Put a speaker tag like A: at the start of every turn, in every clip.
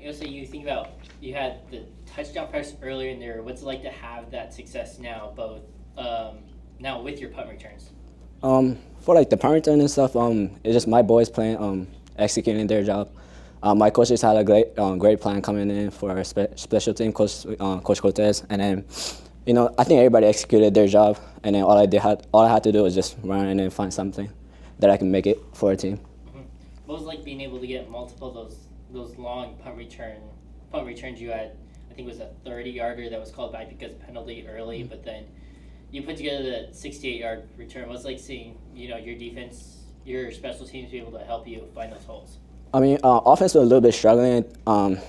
A: Yosei, you think about you had the touchdown pass earlier in there. What's it like to have that success now, both now with your punt returns?
B: For like the punt return and stuff, it's just my boys playing, executing their job. My coaches had a great plan coming in for our special team coach, Coach Cortez, and then, I think everybody executed their job, and then all I had to do was just run and then find something that I can make it for a team.
A: Mm-hmm. What was it like being able to get multiple of those long punt returns you had? I think it was a 30-yarder that was called back because of penalty early, but then you put together the 68-yard return. What's it like seeing your defense, your special teams be able to help you find those holes?
B: I mean, offense was a little bit struggling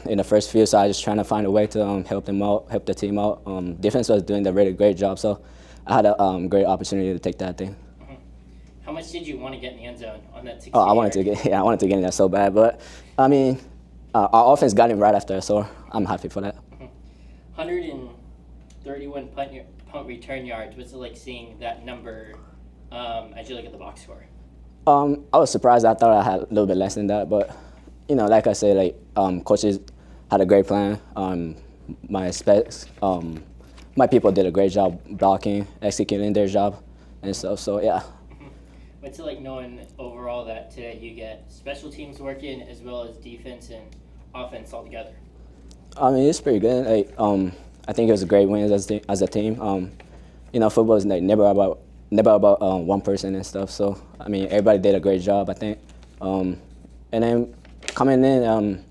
B: in the first few, so I was just trying to find a way to help them out, help the team out. Defense was doing a really great job, so I had a great opportunity to take that thing.
A: Mm-hmm. How much did you want to get in the end zone on that 68?
B: I wanted to get in there so bad, but I mean, our offense got him right after, so I'm happy for that.
A: Mm-hmm. 131 punt return yards. What's it like seeing that number as you look at the box score?
B: I was surprised. I thought I had a little bit less than that, but like I said, coaches had a great plan. My people did a great job blocking, executing their job, and stuff. So yeah.
A: What's it like knowing overall that today you get special teams working as well as defense and offense all together?
B: I mean, it's pretty good. I think it was a great win as a team. Football is never about one person and stuff. So I mean, everybody did a great job, I think. And then coming in,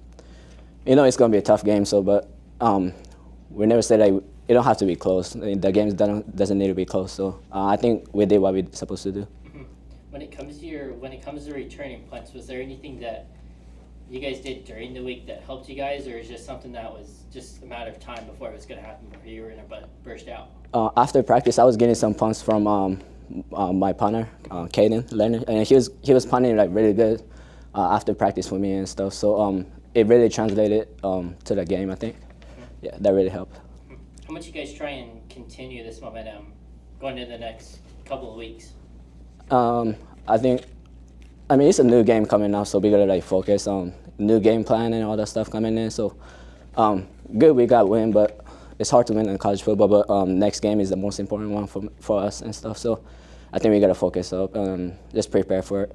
B: it's gonna be a tough game. So, but we never said it don't have to be close. The game doesn't need to be close. So I think we did what we're supposed to do.
A: Mm-hmm. When it comes to returning punts, was there anything that you guys did during the week that helped you guys, or is just something that was just a matter of time before it was going to happen, before you were going to burst out?
B: After practice, I was getting some punts from my punter, Caden Leonard, and he was punting really good after practice for me and stuff. So it really translated to the game, I think. Mm-hmm. Yeah, that really helped.
A: Mm-hmm. How much you guys try and continue this momentum going into the next couple of weeks?
B: I mean, it's a new game coming up, so we gotta focus on new game plan and all that stuff coming in. So, good we got win, but it's hard to win in college football. But next game is the most important one for us and stuff. So, I think we gotta focus up and just prepare for it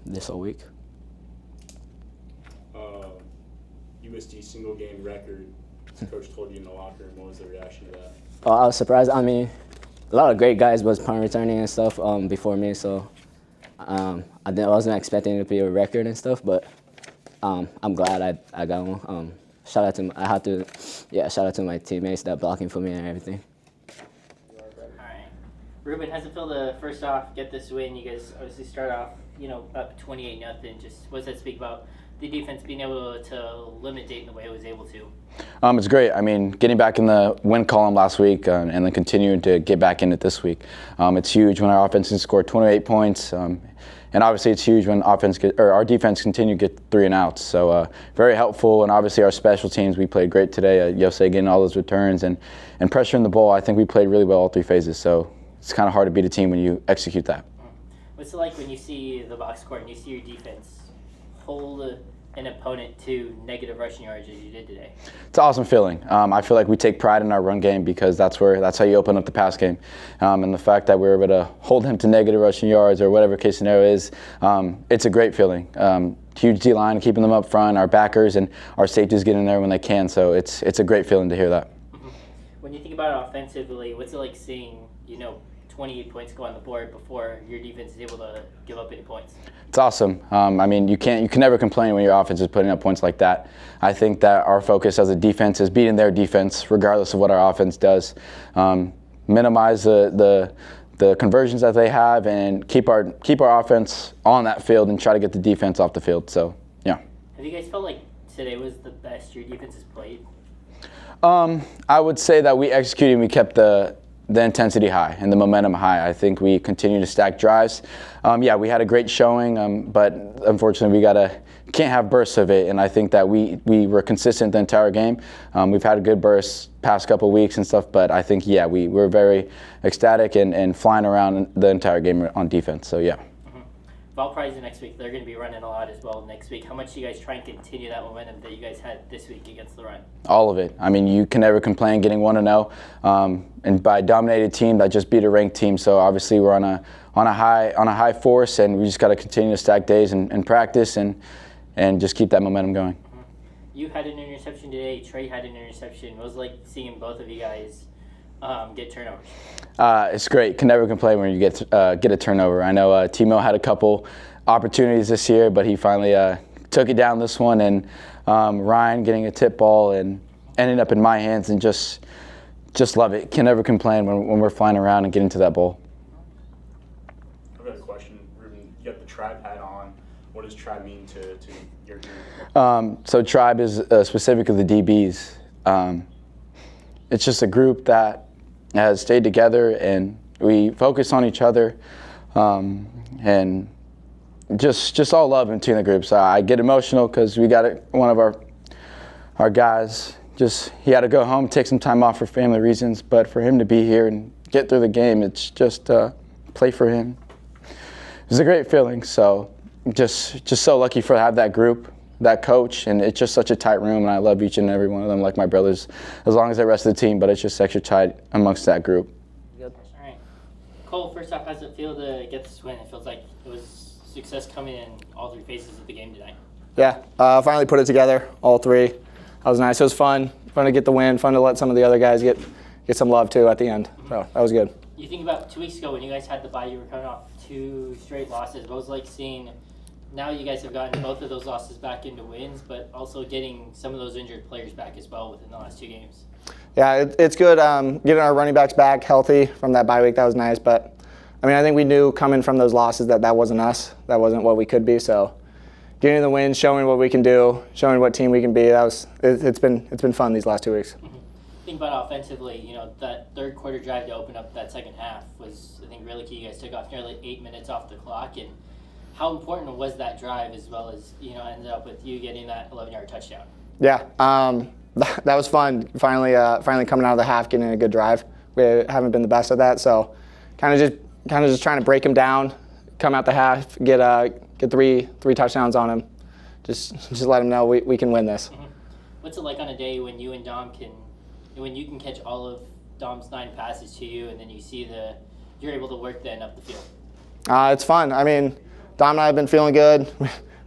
B: this whole week.
C: USD single game record. Coach told you in the locker room. What was the reaction to that?
B: I was surprised. I mean, a lot of great guys was punt returning and stuff before me, so. I wasn't expecting it to be a record and stuff, but I'm glad I got one. Shout out to my teammates that blocking for me and everything.
A: All right, Ruben, how's it feel to first off get this win? You guys obviously start off, up 28-0. Just what does that speak about the defense being able to limit Dayton the way it was able to?
D: It's great. I mean, getting back in the win column last week and then continuing to get back in it this week. It's huge when our offense can score 28 points. And obviously it's huge when our defense continue to get 3 and outs. So very helpful. And obviously our special teams, we played great today. Yosei getting all those returns and pressuring the ball. I think we played really well all 3 phases. So it's kind of hard to beat a team when you execute that.
A: What's it like when you see the box score and you see your defense hold an opponent to negative rushing yards as you did today?
D: It's an awesome feeling. I feel like we take pride in our run game because that's how you open up the pass game. And the fact that we're able to hold him to negative rushing yards or whatever case scenario is, it's a great feeling. Huge D-line, keeping them up front, our backers and our safeties getting there when they can. So it's a great feeling to hear that.
A: Mm-hmm. When you think about it offensively, what's it like seeing, 28 points go on the board before your defense is able to give up any points?
D: It's awesome. I mean, you can never complain when your offense is putting up points like that. I think that our focus as a defense is beating their defense, regardless of what our offense does. Minimize the conversions that they have, and keep our offense on that field and try to get the defense off the field. So, yeah.
A: Have you guys felt like today was the best your defense has played?
D: I would say that we executed and we kept the intensity high and the momentum high. I think we continue to stack drives. We had a great showing, but unfortunately can't have bursts of it, and I think that we were consistent the entire game. We've had a good burst past couple of weeks and stuff, but I think, we were very ecstatic and flying around the entire game on defense, so yeah.
A: Mm-hmm. Valparaiso next week, they're going to be running a lot as well next week. How much do you guys try and continue that momentum that you guys had this week against the run?
D: All of it. I mean, you can never complain getting 1-0, and by a dominated team that just beat a ranked team. So obviously we're on a high force, and we just got to continue to stack days and practice and just keep that momentum going.
A: You had an interception today. Trey had an interception. It was like seeing both of you guys get turnovers.
D: It's great. Can never complain when you get a turnover. I know Timo had a couple opportunities this year, but he finally took it down this one. And Ryan getting a tip ball and ended up in my hands, and just love it. Can never complain when we're flying around and getting to that bowl.
C: I've got a question, Ruben. You got the tribe hat on. What does tribe mean to your group?
D: So tribe is specific of the DBs. It's just a group that has stayed together, and we focus on each other, and just all love between the groups. I get emotional because we got one of our guys. He had to go home, take some time off for family reasons, but for him to be here and get through the game, it's just play for him. It's a great feeling. So just so lucky to have that group, that coach, and it's just such a tight room, and I love each and every one of them like my brothers, as long as the rest of the team, but it's just extra tight amongst that group.
A: All right. Cole, first off, how does it feel to get this win? It feels like it was success coming in all three phases of the game tonight.
E: Yeah, finally put it together, all three. That was nice. It was fun to get the win, fun to let some of the other guys get some love too at the end. So that was good.
A: You think about 2 weeks ago when you guys had the bye, you were coming off 2 straight losses. What was it like seeing now you guys have gotten both of those losses back into wins, but also getting some of those injured players back as well within the last 2 games?
E: Yeah, it's good getting our running backs back healthy from that bye week. That was nice. But, I mean, I think we knew coming from those losses that wasn't us. That wasn't what we could be. So getting the win, showing what we can do, showing what team we can be, it's been fun these last 2 weeks.
A: Mm-hmm. Think about offensively, that third quarter drive to open up that second half was, I think, really key. You guys took off nearly 8 minutes off the clock, and how important was that drive, as well as ended up with you getting that 11-yard touchdown?
E: Yeah, that was fun. Finally coming out of the half, getting a good drive. We haven't been the best at that, so kind of just trying to break him down, come out the half, get three touchdowns on him. Just let him know we can win this.
A: Mm-hmm. What's it like on a day when you and Dom when you can catch all of Dom's 9 passes to you, and then you see you're able to work then up the field?
E: It's fun. I mean, Dom and I have been feeling good,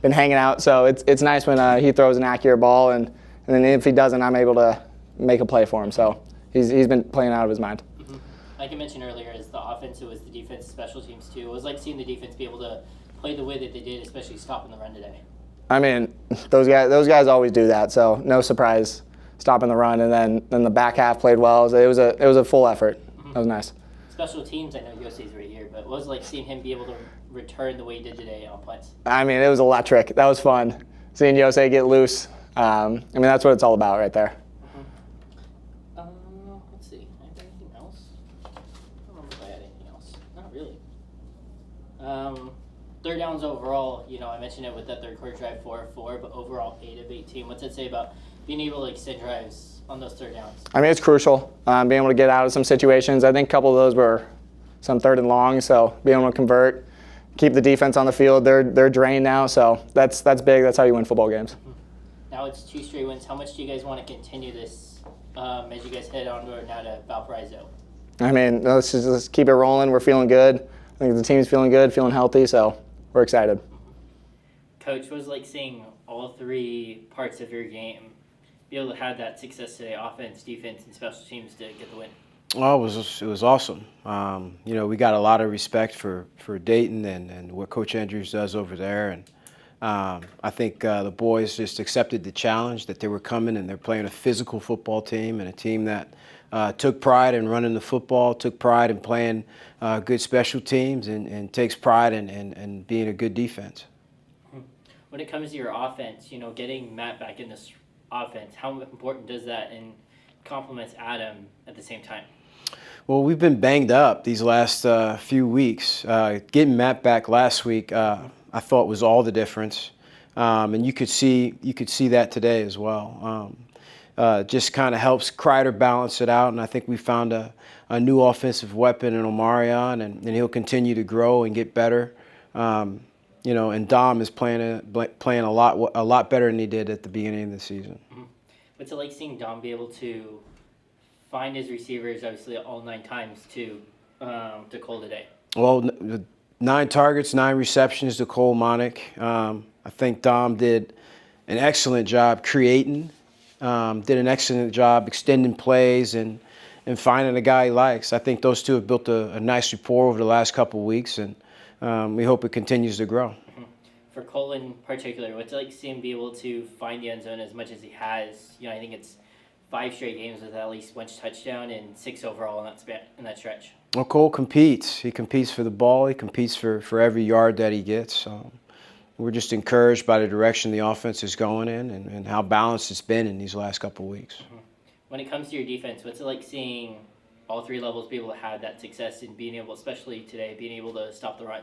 E: been hanging out, so it's nice when he throws an accurate ball, and then if he doesn't, I'm able to make a play for him. So he's been playing out of his mind.
A: Mm-hmm. Like I mentioned earlier, as the offense, it was the defense, special teams too. It was like seeing the defense be able to play the way that they did, especially stopping the run today.
E: I mean, those guys always do that, so no surprise stopping the run, and then the back half played well. It was a full effort. Mm-hmm. That was nice.
A: Special teams, I know Yosei's right here, but what was it like seeing him be able to return the way he did today on punts? I
E: mean, it was electric. That was fun. Seeing Yosei get loose. I mean, that's what it's all about right there.
A: Mm-hmm. Let's see. Anything else? I don't remember if I had anything else. Not really. Third downs overall, I mentioned it with that third quarter drive 4 of 4, but overall 8 of 18. What's that say about being able to extend drives on those third downs? I
E: mean, it's crucial, being able to get out of some situations. I think a couple of those were some third and long, so being able to convert, keep the defense on the field. They're drained now, so that's big. That's how you win football games.
A: Mm-hmm. Now it's 2 straight wins. How much do you guys want to continue this as you guys head on now to Valparaiso?
E: I mean, let's keep it rolling. We're feeling good. I think the team's feeling good, feeling healthy, so we're excited.
A: Coach, what was it like seeing all 3 parts of your game be able to have that success today, offense, defense, and special teams to get the win?
F: Oh, it was awesome. We got a lot of respect for Dayton and what Coach Andrews does over there, and I think the boys just accepted the challenge that they were coming, and they're playing a physical football team and a team that took pride in running the football, took pride in playing good special teams, and takes pride in being a good defense.
A: When it comes to your offense, getting Matt back in this offense, how important does that and complements Adam at the same time?
F: Well, we've been banged up these last few weeks. Getting Matt back last week, I thought was all the difference, and you could see that today as well. Just kind of helps Kreider balance it out, and I think we found a new offensive weapon in Omarion, and he'll continue to grow and get better. and Dom is playing a lot better than he did at the beginning of the season.
A: What's it like seeing Dom be able to find his receivers, obviously all 9 times, to Cole today?
F: Well, 9 targets, 9 receptions to Cole Monach. I think Dom did an excellent job creating, did an excellent job extending plays and finding a guy he likes. I think those two have built a nice rapport over the last couple of weeks, and we hope it continues to grow.
A: For Cole in particular, what's it like seeing him be able to find the end zone as much as he has? I think it's 5 straight games with at least 1 touchdown and 6 overall in that stretch.
F: Well, Cole competes. He competes for the ball. He competes for every yard that he gets. We're just encouraged by the direction the offense is going in and how balanced it's been in these last couple of weeks.
A: When it comes to your defense, what's it like seeing all 3 levels be able to have that success and being able, especially today, being able to stop the run?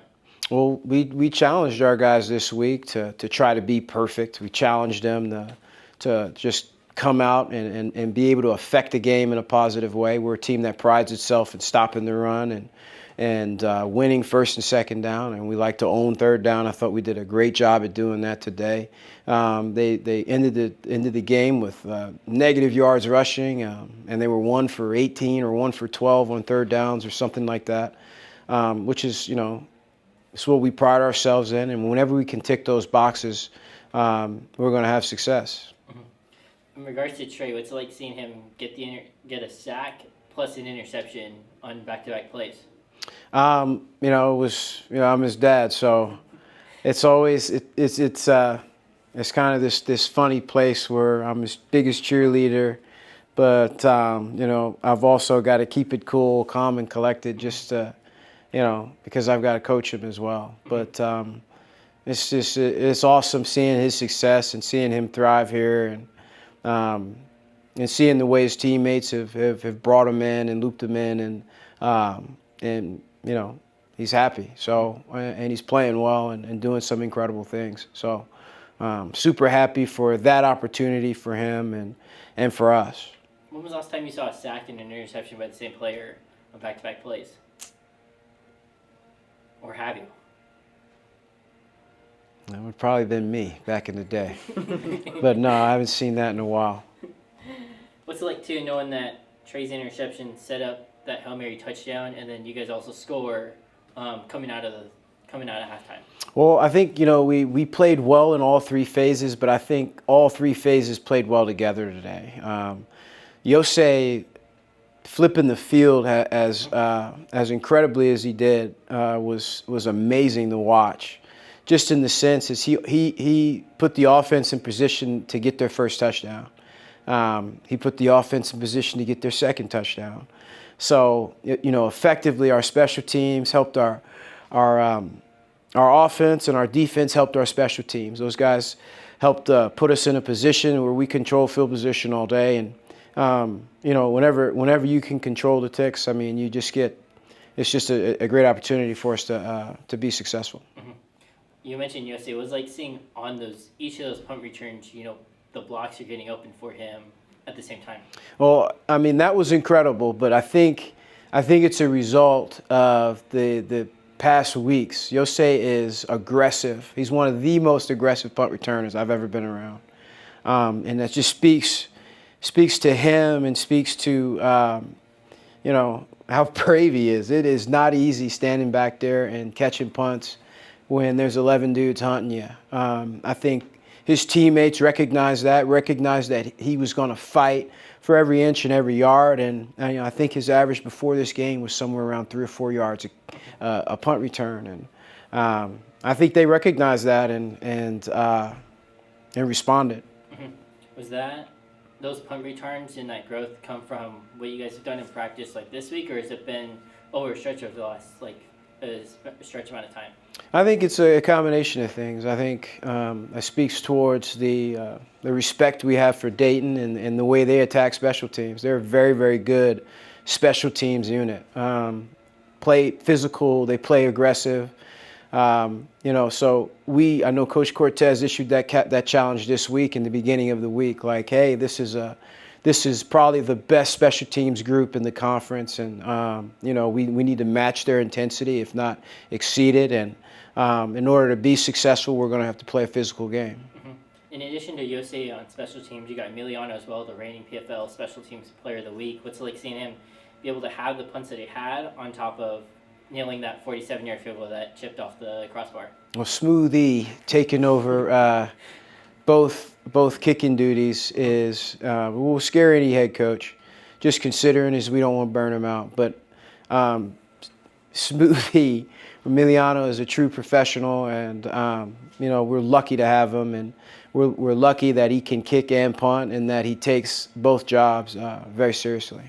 F: Well, we challenged our guys this week to try to be perfect. We challenged them to just come out and be able to affect the game in a positive way. We're a team that prides itself in stopping the run and winning first and second down, and we like to own third down. I thought we did a great job at doing that today. They ended the game with negative yards rushing, and they were 1 for 18 or 1 for 12 on third downs or something like that, which is, it's what we pride ourselves in, and whenever we can tick those boxes, we're going to have success.
A: In regards to Trey, what's it like seeing him get a sack plus an interception on back-to-back plays?
F: I'm his dad, so it's always it's kind of this funny place where I'm his biggest cheerleader, but I've also got to keep it cool, calm, and collected, just because I've got to coach him as well. But it's awesome seeing his success and seeing him thrive here, and seeing the way his teammates have brought him in and looped him in, and he's happy. So, and he's playing well and doing some incredible things. So, super happy for that opportunity for him and for us.
A: When was the last time you saw a sack and an interception by the same player on back-to-back plays? Or have you?
F: That would probably been me back in the day. But no, I haven't seen that in a while.
A: What's it like, too, knowing that Trey's interception set up that Hail Mary touchdown, and then you guys also score coming out of halftime?
F: Well, I think, we played well in all 3 phases, but I think all 3 phases played well together today. Yosei flipping the field as incredibly as he did was amazing to watch. Just in the sense as he put the offense in position to get their first touchdown. He put the offense in position to get their second touchdown. So, effectively our special teams helped our offense, and our defense helped our special teams. Those guys helped put us in a position where we control field position all day. And, whenever you can control the ticks, it's just a great opportunity for us to be successful.
A: Mm-hmm. You mentioned Yosei. It was like seeing on each of those punt returns, the blocks are getting open for him at the same time.
F: Well, that was incredible, but I think it's a result of the past weeks. Yosei is aggressive. He's one of the most aggressive punt returners I've ever been around, and that just speaks to him and speaks to how brave he is. It is not easy standing back there and catching punts when there's 11 dudes hunting you. I think his teammates recognized that he was going to fight for every inch and every yard, and I think his average before this game was somewhere around 3 or 4 yards a punt return, and I think they recognized that and responded.
A: Mm-hmm. Was those punt returns and that growth come from what you guys have done in practice like this week, or has it been over a stretch of the last a stretch amount of time?
F: I think it's a combination of things. I think it speaks towards the respect we have for Dayton and the way they attack special teams. They're a very, very good special teams unit. Play physical, they play aggressive. So I know Coach Cortez issued that challenge this week in the beginning of the week. Like, hey, this is this is probably the best special teams group in the conference, and we need to match their intensity, if not exceed it. And in order to be successful, we're going to have to play a physical game.
A: In addition to Yosei on special teams, you got Emiliano as well, the reigning PFL Special Teams Player of the Week. What's it like seeing him be able to have the punts that he had on top of nailing that 47-yard field goal that chipped off the crossbar?
F: Well, Smoothie taking over both kicking duties is will scare any head coach, just considering as we don't want to burn him out. But Smoothie Emiliano is a true professional, and we're lucky to have him, and we're lucky that he can kick and punt, and that he takes both jobs very seriously.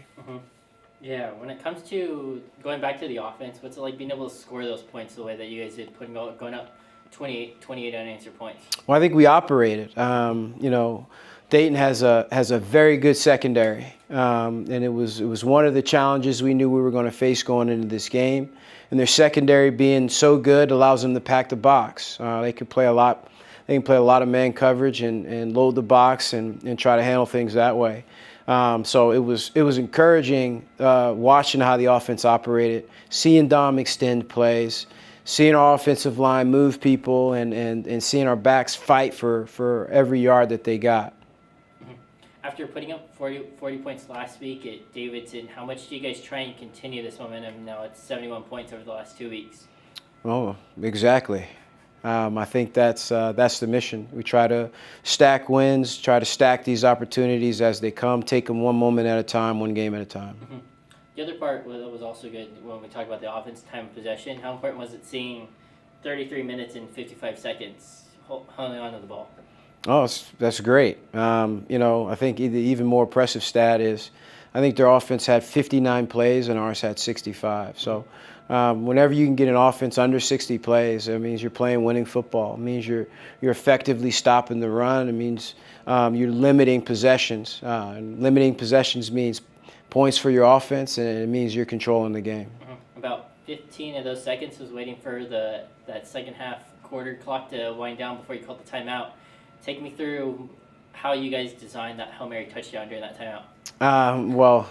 A: Yeah, when it comes to going back to the offense, what's it like being able to score those points the way that you guys did, going up 28 unanswered points?
F: Well, I think we operated. Dayton has a very good secondary, and it was one of the challenges we knew we were going to face going into this game. And their secondary being so good allows them to pack the box. They can play a lot. They can play a lot of man coverage and load the box and try to handle things that way. So it was encouraging watching how the offense operated, seeing Dom extend plays, seeing our offensive line move people, and seeing our backs fight for every yard that they got.
A: After putting up 40 points last week at Davidson, how much do you guys try and continue this momentum? Now it's 71 points over the last 2 weeks.
F: Oh, exactly. I think that's the mission. We try to stack wins, try to stack these opportunities as they come, take them one moment at a time, one game at a time.
A: The other part that was also good when we talk about the offense time of possession, how important was it seeing 33 minutes and 55 seconds holding on to the ball?
F: Oh, that's great. I think the even more impressive stat is I think their offense had 59 plays and ours had 65. So whenever you can get an offense under 60 plays, it means you're playing winning football. It means you're effectively stopping the run. It means you're limiting possessions. And limiting possessions means points for your offense, and it means you're controlling the game.
A: About 15 of those seconds was waiting for that second half quarter clock to wind down before you called the timeout. Take me through how you guys designed that Hail Mary touchdown during that timeout.
F: Well,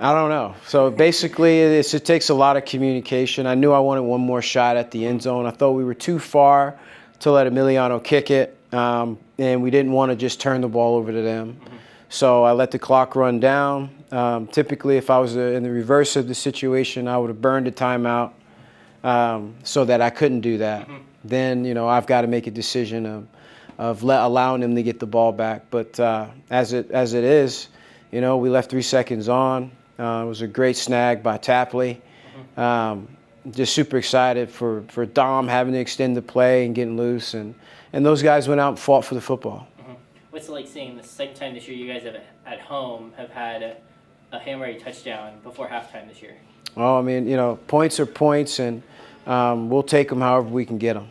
F: I don't know. So basically, it takes a lot of communication. I knew I wanted one more shot at the end zone. I thought we were too far to let Emiliano kick it, and we didn't want to just turn the ball over to them. So I let the clock run down. Typically, if I was in the reverse of the situation, I would have burned a timeout so that I couldn't do that. Then, I've got to make a decision of allowing them to get the ball back. But as it is, we left 3 seconds on. It was a great snag by Tapley. Just super excited for Dom having to extend the play and getting loose. And those guys went out and fought for the football.
A: What's it like seeing the second time this year you guys have at home have had a Hail Mary touchdown before halftime this year?
F: Oh, I mean, points are points, and we'll take them however we can get them.